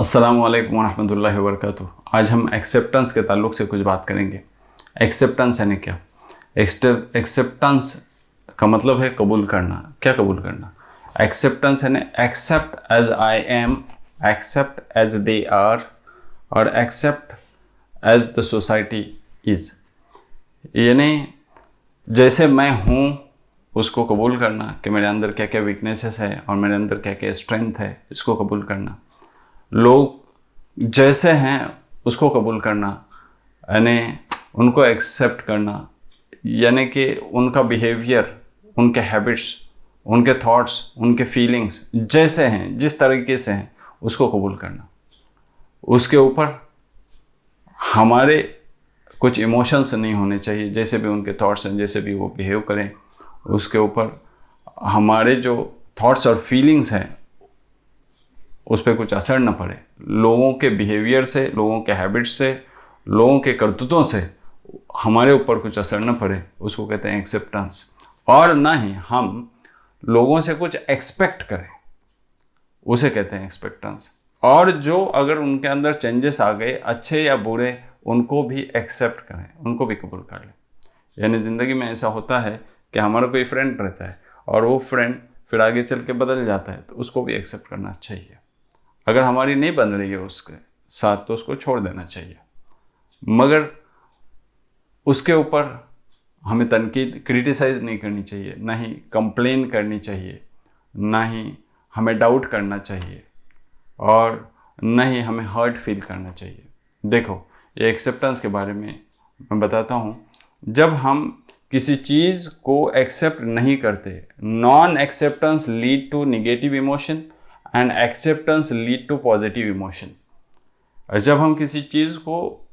अस्सलामु अलैकुम वरहमतुल्लाहि वबरकातुहू। आज हम एक्सेप्टेंस के ताल्लुक़ से कुछ बात करेंगे। एक्सेप्टेंस यानी क्या? एक्सेप्टेंस का मतलब है कबूल करना। क्या कबूल करना? एक्सेप्टेंस यानी accept as I am, accept as they are, और accept as the society is. यानी जैसे मैं हूँ उसको कबूल करना कि मेरे अंदर क्या क्या वीकनेसेस है और मेरे अंदर क्या क्या स्ट्रेंथ है, इसको कबूल करना। लोग जैसे हैं उसको कबूल करना, यानी उनको एक्सेप्ट करना, यानी कि उनका बिहेवियर, उनके हैबिट्स, उनके थॉट्स, उनके फीलिंग्स जैसे हैं, जिस तरीके से हैं, उसको कबूल करना। उसके ऊपर हमारे कुछ इमोशंस नहीं होने चाहिए, जैसे भी उनके थॉट्स हैं, जैसे भी वो बिहेव करें, उसके ऊपर हमारे जो थॉट्स और फीलिंग्स हैं उस पर कुछ असर न पड़े। लोगों के बिहेवियर से, लोगों के हैबिट्स से, लोगों के करतूतों से हमारे ऊपर कुछ असर न पड़े, उसको कहते हैं एक्सेप्टेंस। और ना ही हम लोगों से कुछ एक्सपेक्ट करें, उसे कहते हैं एक्सपेक्टेंस। और जो अगर उनके अंदर चेंजेस आ गए, अच्छे या बुरे, उनको भी एक्सेप्ट करें, उनको भी कबूल कर लें। यानी ज़िंदगी में ऐसा होता है कि हमारा कोई फ्रेंड रहता है और वो फ्रेंड फिर आगे चल के बदल जाता है, तो उसको भी एक्सेप्ट करना चाहिए। अगर हमारी नहीं बन रही है उसके साथ तो उसको छोड़ देना चाहिए, मगर उसके ऊपर हमें तनकीद, क्रिटिसाइज नहीं करनी चाहिए, ना ही कंप्लेन करनी चाहिए, ना ही हमें डाउट करना चाहिए, और ना ही हमें हर्ट फील करना चाहिए। देखो, ये एक्सेप्टेंस के बारे में मैं बताता हूँ। जब हम किसी चीज़ को एक्सेप्ट नहीं करते, non acceptance lead to negative emotion and acceptance lead to positive emotion. जब हम किसी चीज़ को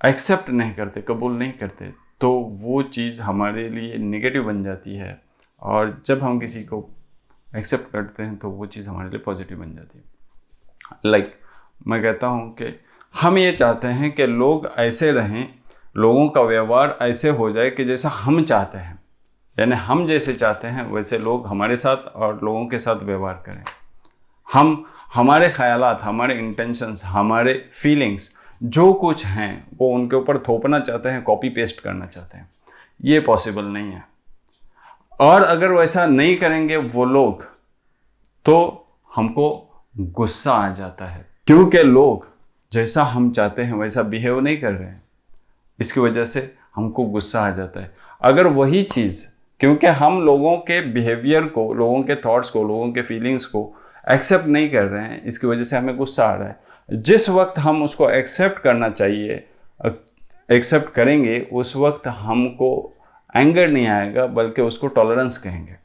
एक्सेप्ट नहीं करते, कबूल नहीं करते, तो वो चीज़ हमारे लिए नेगेटिव बन जाती है, और जब हम किसी को एक्सेप्ट करते हैं तो वो चीज़ हमारे लिए पॉजिटिव बन जाती है। मैं कहता हूँ कि हम ये चाहते हैं कि लोग ऐसे रहें, लोगों का व्यवहार ऐसे हो जाए कि जैसा हम चाहते हैं, यानी हम जैसे चाहते हैं वैसे लोग हमारे साथ और लोगों के साथ व्यवहार करें। हम हमारे ख्यालात, हमारे इंटेंशंस, हमारे फीलिंग्स जो कुछ हैं वो उनके ऊपर थोपना चाहते हैं, कॉपी पेस्ट करना चाहते हैं। ये पॉसिबल नहीं है। और अगर वैसा नहीं करेंगे वो लोग, तो हमको गुस्सा आ जाता है, क्योंकि लोग जैसा हम चाहते हैं वैसा बिहेव नहीं कर रहे हैं। इसकी वजह से हमको गुस्सा आ जाता है। अगर वही चीज़, क्योंकि हम लोगों के बिहेवियर को, लोगों के थॉट्स को, लोगों के फीलिंग्स को एक्सेप्ट नहीं कर रहे हैं, इसकी वजह से हमें गुस्सा आ रहा है। जिस वक्त हम उसको एक्सेप्ट करना चाहिए, एक्सेप्ट करेंगे, उस वक्त हमको एंगर नहीं आएगा, बल्कि उसको टॉलरेंस कहेंगे।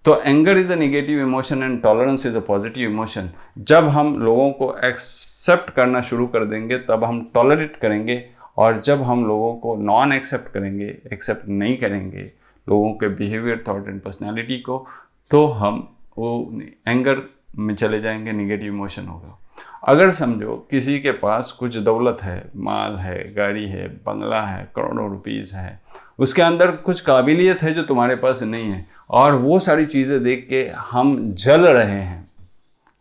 तो anger is a negative emotion and tolerance is a positive emotion. जब हम लोगों को एक्सेप्ट करना शुरू कर देंगे तब हम टॉलरेट करेंगे, और जब हम लोगों को नॉन एक्सेप्ट करेंगे, एक्सेप्ट नहीं करेंगे लोगों के बिहेवियर, थॉट एंड पर्सनैलिटी को, तो हम वो एंगर में चले जाएंगे, नेगेटिव इमोशन होगा। अगर समझो किसी के पास कुछ दौलत है, माल है, गाड़ी है, बंगला है, करोड़ों रुपीस है, उसके अंदर कुछ काबिलियत है जो तुम्हारे पास नहीं है, और वो सारी चीज़ें देख के हम जल रहे हैं,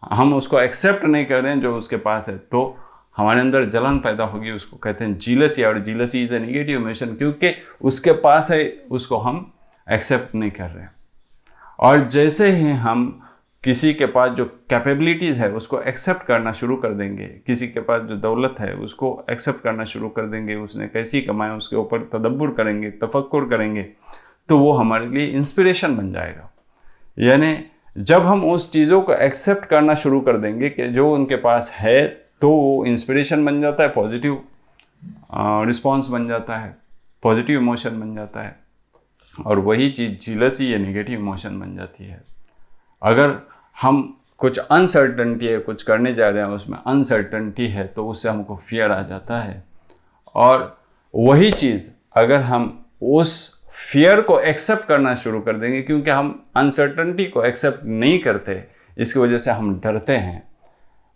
हम उसको एक्सेप्ट नहीं कर रहे हैं जो उसके पास है, तो हमारे अंदर जलन पैदा होगी। उसको कहते हैं जीलसी, और जीलसी इज़ अ नेगेटिव इमोशन, क्योंकि उसके पास है, उसको हम एक्सेप्ट नहीं कर रहे हैं। और जैसे ही हम किसी के पास जो कैपेबिलिटीज़ है उसको एक्सेप्ट करना शुरू कर देंगे, किसी के पास जो दौलत है उसको एक्सेप्ट करना शुरू कर देंगे, उसने कैसी कमाया उसके ऊपर तदब्बुर करेंगे, तफक्कुर करेंगे, तो वो हमारे लिए इंस्पिरेशन बन जाएगा। यानी जब हम उस चीज़ों को एक्सेप्ट करना शुरू कर देंगे कि जो उनके पास है, तो वो इंस्पिरेशन बन जाता है, पॉजिटिव रिस्पॉन्स बन जाता है, पॉजिटिव इमोशन बन जाता है, और वही चीज़ जीलसी या नेगेटिव इमोशन बन जाती है। अगर हम कुछ अनसर्टनटी है, कुछ करने जा रहे हैं, उसमें अनसर्टनटी है, तो उससे हमको फियर आ जाता है। और वही चीज़ अगर हम उस फियर को एक्सेप्ट करना शुरू कर देंगे, क्योंकि हम अनसर्टनटी को एक्सेप्ट नहीं करते, इसकी वजह से हम डरते हैं।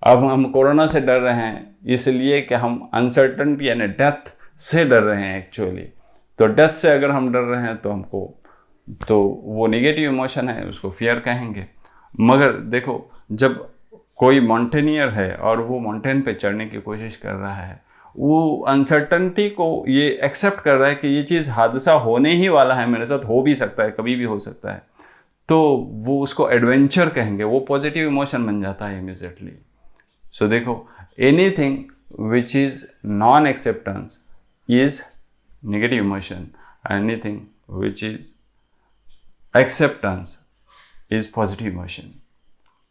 अब हम कोरोना से डर रहे हैं इसलिए कि हम अनसर्टनटी यानी डेथ से डर रहे हैं एक्चुअली। तो डेथ से अगर हम डर रहे हैं तो वो नेगेटिव इमोशन है, उसको फियर कहेंगे। मगर देखो, जब कोई माउंटेनियर है और वो माउंटेन पे चढ़ने की कोशिश कर रहा है, वो अनसर्टनिटी को ये एक्सेप्ट कर रहा है कि ये चीज़ हादसा होने ही वाला है, मेरे साथ हो भी सकता है, कभी भी हो सकता है, तो वो उसको एडवेंचर कहेंगे, वो पॉजिटिव इमोशन बन जाता है इमीजिएटली। सो देखो, anything which is non acceptance is negative emotion, anything which is acceptance is positive emotion.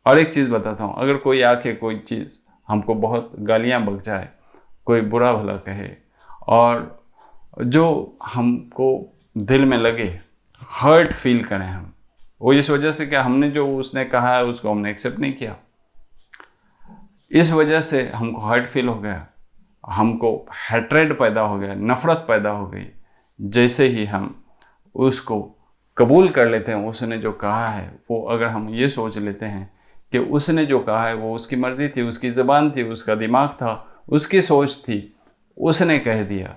और एक चीज़ बताता हूँ, अगर कोई आके कोई चीज़ हमको बहुत गालियाँ बक जाए, कोई बुरा भला कहे, और जो हमको दिल में लगे, हर्ट फील करें हम, वो इस वजह से क्या हमने जो उसने कहा है उसको हमने एक्सेप्ट नहीं किया, इस वजह से हमको हर्ट फील हो गया, हमको हैट्रेड पैदा हो गया, नफरत पैदा हो गई। जैसे ही हम उसको कबूल कर लेते हैं, उसने जो कहा है वो, अगर हम ये सोच लेते हैं कि उसने जो कहा है वो उसकी मर्ज़ी थी, उसकी ज़बान थी, उसका दिमाग था, उसकी सोच थी, उसने कह दिया,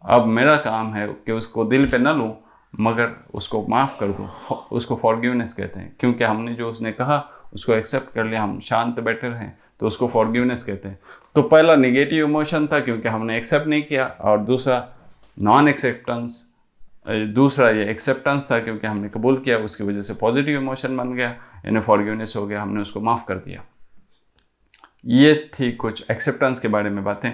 अब मेरा काम है कि उसको दिल पे न लूँ मगर उसको माफ़ कर दूँ, उसको फॉरगिवनेस कहते हैं, क्योंकि हमने जो उसने कहा उसको एक्सेप्ट कर लिया, हम शांत बैठे रहें तो उसको फॉरगिवनेस कहते हैं। तो पहला निगेटिव इमोशन था क्योंकि हमने एक्सेप्ट नहीं किया, और दूसरा नॉन एक्सेप्टेंस, दूसरा ये एक्सेप्टेंस था क्योंकि हमने कबूल किया, उसकी वजह से पॉजिटिव इमोशन बन गया, यानी फॉरगिवनेस हो गया, हमने उसको माफ़ कर दिया। ये थी कुछ एक्सेप्टेंस के बारे में बातें।